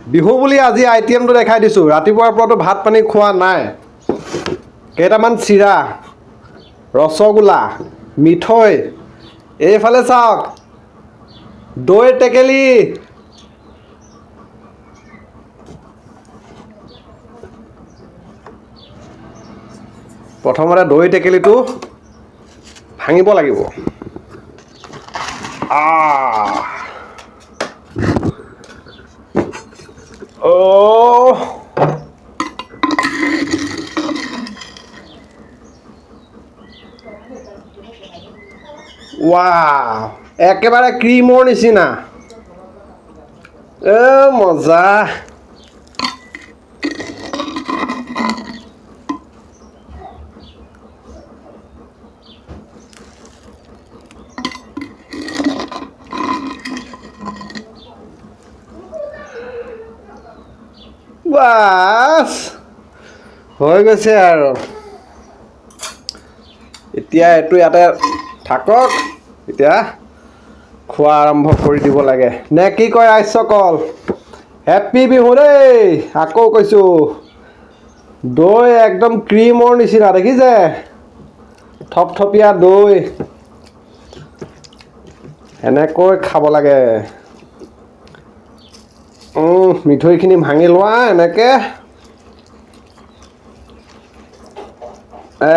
বিহু বুলি আজি আইটেমটো দেখাই দিছোঁ ৰাতিপুৱাৰ পৰাতো ভাত পানী খোৱা নাই কেইটামান চিৰা ৰসগোল্লা মিঠৈ এইফালে চাওক দৈ টেকেলি প্ৰথমতে দৈ টেকেলিটো ভাঙিব লাগিব ৱাও একেবাৰে ক্ৰীমৰ নিচিনা মজা বাস হৈ গৈছে আৰু এতিয়া এইটো ইয়াতে থাকক এতিয়া খোৱা আৰম্ভ কৰি দিব লাগে নে কি কয় আইসকল হেপী বিহু দেই আকৌ কৈছোঁ দৈ একদম ক্ৰীমৰ নিচিনা দেখিছে থপথপীয়া দৈ এনেকৈ খাব লাগে মিঠৈখিনি ভাঙি লোৱা এনেকৈ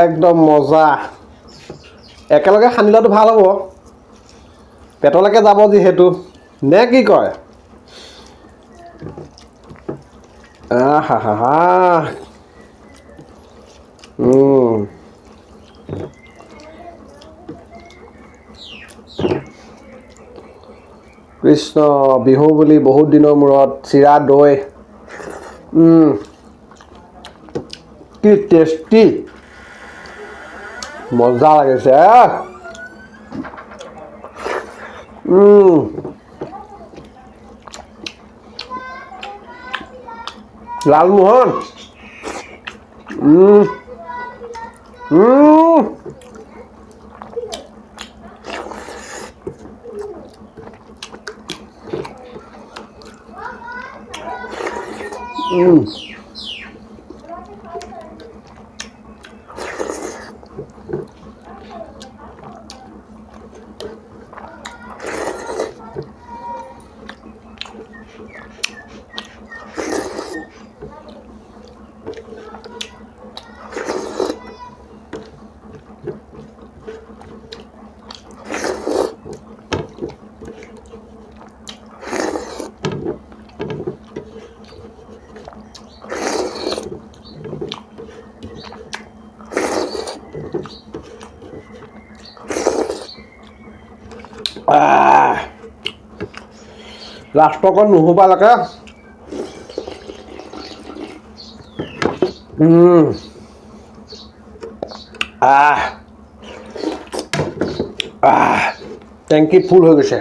একদম মজা একেলগে সানি লোৱাটো ভাল হ'ব পেটলৈকে যাব যিহেতু নে কি কয় হা হা হা কৃষ্ণ বিহু বুলি বহুত দিনৰ মূৰত চিৰা দৈ কি টেষ্টি মজা লাগিছে লালমোহন লাষ্টকণ নুশুবালৈকে টেংকি ফুল হৈ গৈছে